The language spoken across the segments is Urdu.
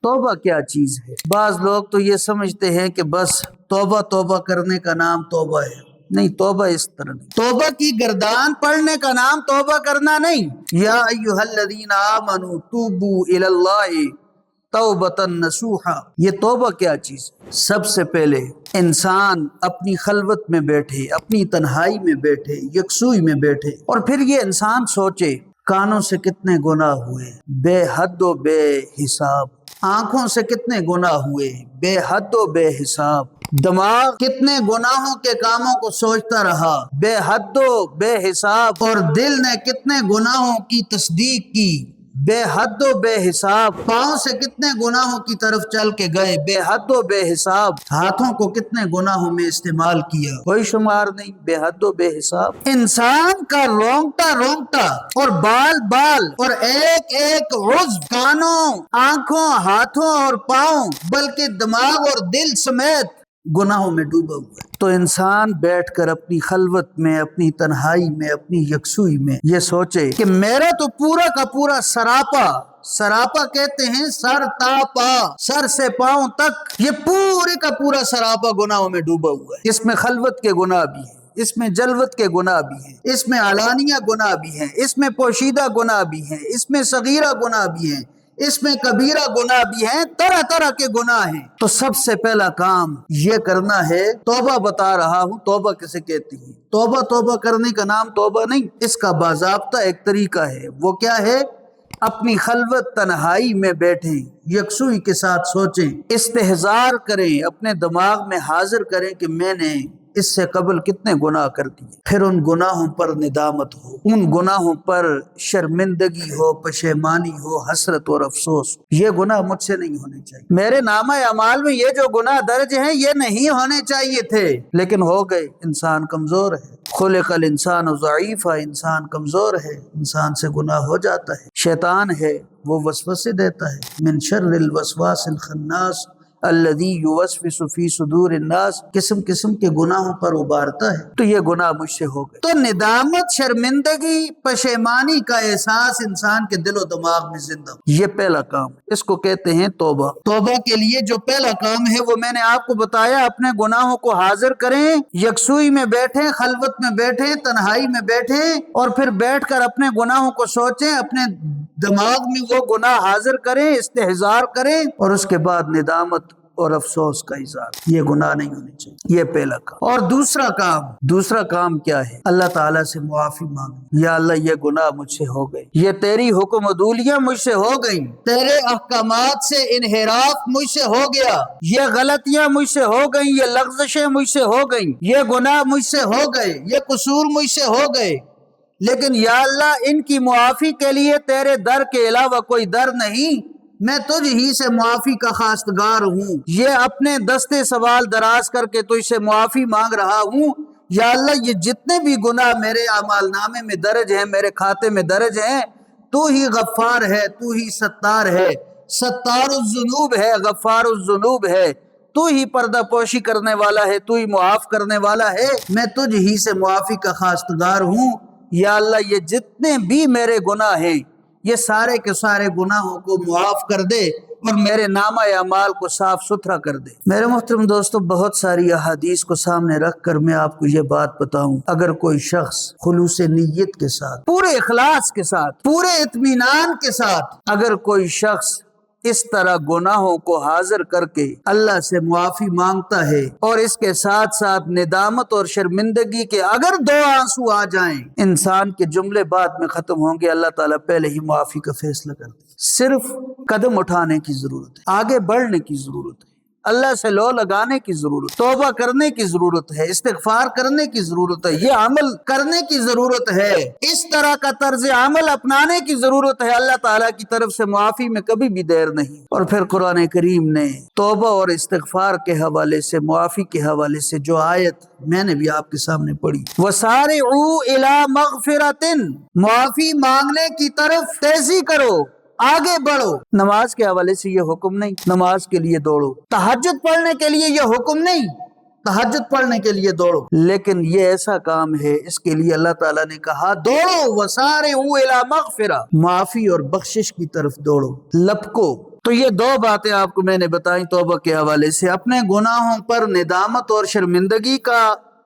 توبہ کیا چیز ہے؟ بعض لوگ تو یہ سمجھتے ہیں کہ بس توبہ توبہ کرنے کا نام توبہ ہے. نہیں، توبہ اس طرح نہیں. توبہ کی گردان پڑھنے کا نام توبہ کرنا نہیں. یا ایھا الذین آمنوا توبوا الی اللہ توبۃ نصوحا. یہ توبہ کیا چیز ہے؟ سب سے پہلے انسان اپنی خلوت میں بیٹھے، اپنی تنہائی میں بیٹھے، یکسوئی میں بیٹھے، اور پھر یہ انسان سوچے کانوں سے کتنے گناہ ہوئے بے حد و بے حساب، آنکھوں سے کتنے گناہ ہوئے بے حد و بے حساب، دماغ کتنے گناہوں کے کاموں کو سوچتا رہا بے حد و بے حساب، اور دل نے کتنے گناہوں کی تصدیق کی بے حد و بے حساب، پاؤں سے کتنے گناہوں کی طرف چل کے گئے بے حد و بے حساب، ہاتھوں کو کتنے گناہوں میں استعمال کیا کوئی شمار نہیں بے حد و بے حساب. انسان کا رونگٹا رونگٹا اور بال بال اور ایک ایک عضو، کانوں، آنکھوں، ہاتھوں اور پاؤں، بلکہ دماغ اور دل سمیت گناہوں میں ڈوبا ہوا ہے. تو انسان بیٹھ کر اپنی خلوت میں، اپنی تنہائی میں، اپنی یکسوئی میں یہ سوچے کہ میرا تو پورا کا پورا سراپا کہتے ہیں سر تا پا، سر سے پاؤں تک، یہ پورے کا پورا سراپا گناہوں میں ڈوبا ہوا ہے. اس میں خلوت کے گناہ بھی ہیں، اس میں جلوت کے گناہ بھی ہیں، اس میں علانیہ گناہ بھی ہیں، اس میں پوشیدہ گناہ بھی ہیں، اس میں صغیرہ گناہ بھی ہیں، اس میں کبیرہ گناہ بھی ہیں، طرح طرح کے گناہ ہیں. تو سب سے پہلا کام یہ کرنا ہے. توبہ بتا رہا ہوں توبہ کسے کہتی ہے. توبہ کرنے کا نام توبہ نہیں، اس کا باضابطہ ایک طریقہ ہے. وہ کیا ہے؟ اپنی خلوت تنہائی میں بیٹھیں، یکسوئی کے ساتھ سوچیں، استحضار کریں، اپنے دماغ میں حاضر کریں کہ میں نے اس سے قبل کتنے گناہ کر دیے. پھر ان گناہوں پر ندامت ہو، ان گناہوں پر شرمندگی ہو، پشیمانی ہو، حسرت اور افسوس ہو. یہ گناہ مجھ سے نہیں ہونے چاہیے، میرے نامہ اعمال میں یہ جو گناہ درج ہیں یہ نہیں ہونے چاہیے تھے، لیکن ہو گئے. انسان کمزور ہے، خلق الانسان ضعیفا، انسان کمزور ہے، انسان سے گناہ ہو جاتا ہے. شیطان ہے، وہ وسوسے دیتا ہے. من شر الوسواس الخناس الذی یوسوس فی صدور الناس، قسم قسم کے گناہوں پر ابارتا ہے. تو یہ گناہ مجھ سے ہو گئے. تو ندامت، شرمندگی، پشیمانی کا احساس انسان کے دل و دماغ میں زندہ ہو. یہ پہلا کام، اس کو کہتے ہیں توبہ. توبہ کے لیے جو پہلا کام ہے وہ میں نے آپ کو بتایا، اپنے گناہوں کو حاضر کریں، یکسوئی میں بیٹھیں، خلوت میں بیٹھیں، تنہائی میں بیٹھیں، اور پھر بیٹھ کر اپنے گناہوں کو سوچیں، اپنے دماغ میں وہ گناہ حاضر کریں، استحضار کریں، اور اس کے بعد ندامت اور افسوس کا اظہار. یہ گناہ نہیں ہونے چاہیے. یہ پہلا کام. اور دوسرا کام کیا ہے؟ اللہ تعالیٰ سے معافی مانگ. یا اللہ یہ گناہ مجھ سے ہو گئے، یہ تیری حکم عدولیاں مجھ سے ہو گئیں، تیرے احکامات سے انحراف مجھ سے ہو گیا، یہ غلطیاں مجھ سے ہو گئیں، یہ لغزشیں مجھ سے ہو گئیں، یہ گناہ مجھ سے ہو گئے، یہ قصور مجھ سے ہو گئے. لیکن یا اللہ ان کی معافی کے لیے تیرے در کے علاوہ کوئی در نہیں، میں تجھ ہی سے معافی کا خواستگار ہوں. یہ اپنے دستے سوال دراز کر کے تجھ سے معافی مانگ رہا ہوں. یا اللہ یہ جتنے بھی گناہ میرے اعمال نامے میں درج ہیں، میرے کھاتے میں درج ہیں، تو ہی غفار ہے، تو ہی ستار ہے، ستار الذنوب ہے، غفار الذنوب ہے، تو ہی پردہ پوشی کرنے والا ہے، تو ہی معاف کرنے والا ہے. میں تجھ ہی سے معافی کا خواستگار ہوں. یا اللہ یہ جتنے بھی میرے گناہ ہیں، یہ سارے کے سارے گناہوں کو معاف کر دے اور میرے نامہ اعمال کو صاف ستھرا کر دے. میرے محترم دوستو، بہت ساری احادیث کو سامنے رکھ کر میں آپ کو یہ بات بتاؤں، اگر کوئی شخص خلوص نیت کے ساتھ، پورے اخلاص کے ساتھ، پورے اطمینان کے ساتھ، اگر کوئی شخص اس طرح گناہوں کو حاضر کر کے اللہ سے معافی مانگتا ہے، اور اس کے ساتھ ساتھ ندامت اور شرمندگی کے اگر 2 آنسو آ جائیں، انسان کے جملے بعد میں ختم ہوں گے، اللہ تعالیٰ پہلے ہی معافی کا فیصلہ کر دے. صرف قدم اٹھانے کی ضرورت ہے، آگے بڑھنے کی ضرورت ہے، اللہ سے لو لگانے کی ضرورت، توبہ کرنے کی ضرورت ہے، استغفار کرنے کی ضرورت ہے، یہ عمل کرنے کی ضرورت ہے، اس طرح کا طرز عمل اپنانے کی ضرورت ہے. اللہ تعالیٰ کی طرف سے معافی میں کبھی بھی دیر نہیں. اور پھر قرآن کریم نے توبہ اور استغفار کے حوالے سے، معافی کے حوالے سے جو آیت میں نے بھی آپ کے سامنے پڑھی، وَسَارِعُوا إِلَىٰ مَغْفِرَةٍ، معافی مانگنے کی طرف تیزی کرو، آگے بڑھو. نماز کے حوالے سے یہ حکم نہیں نماز کے لیے دوڑو، تہجد پڑھنے کے لیے یہ حکم نہیں تہجد پڑھنے کے لیے دوڑو، لیکن یہ ایسا کام ہے اس کے لیے اللہ تعالیٰ نے کہا دوڑو. وَسَارِعُوا إِلَىٰ مَغْفِرَةٍ، معافی اور بخشش کی طرف دوڑو، لپکو، تو یہ دو باتیں آپ کو میں نے بتائیں توبہ کے حوالے سے، اپنے گناہوں پر ندامت اور شرمندگی کا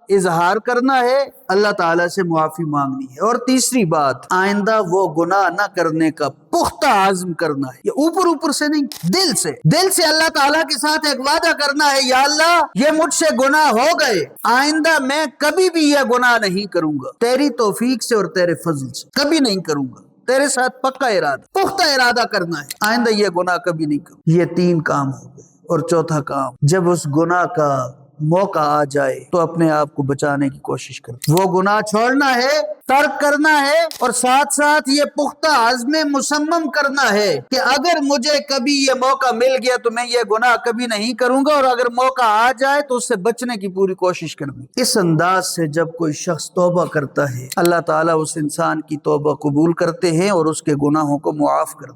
اظہار کرنا ہے، اللہ تعالیٰ سے معافی مانگنی ہے، اور تیسری بات آئندہ وہ گناہ نہ کرنے کا پختہ عزم کرنا ہے، یہ اوپر اوپر سے نہیں، دل سے اللہ تعالیٰ کے ساتھ ایک وعدہ کرنا ہے، یا اللہ یہ مجھ سے گناہ ہو گئے، آئندہ میں کبھی بھی یہ گناہ نہیں کروں گا، تیری توفیق سے اور تیرے فضل سے کبھی نہیں کروں گا، تیرے ساتھ پکا ارادہ، پختہ ارادہ کرنا ہے، آئندہ یہ گناہ کبھی نہیں کروں۔ یہ 3 کام ہو گئے، اور چوتھا کام، جب اس گناہ کا موقع آ جائے تو اپنے آپ کو بچانے کی کوشش کریں، وہ گناہ چھوڑنا ہے، ترک کرنا ہے، اور ساتھ ساتھ یہ پختہ عزم مصمم کرنا ہے کہ اگر مجھے کبھی یہ موقع مل گیا تو میں یہ گناہ کبھی نہیں کروں گا، اور اگر موقع آ جائے تو اس سے بچنے کی پوری کوشش کرنی۔ اس انداز سے جب کوئی شخص توبہ کرتا ہے، اللہ تعالیٰ اس انسان کی توبہ قبول کرتے ہیں اور اس کے گناہوں کو معاف کر دیتے ہیں۔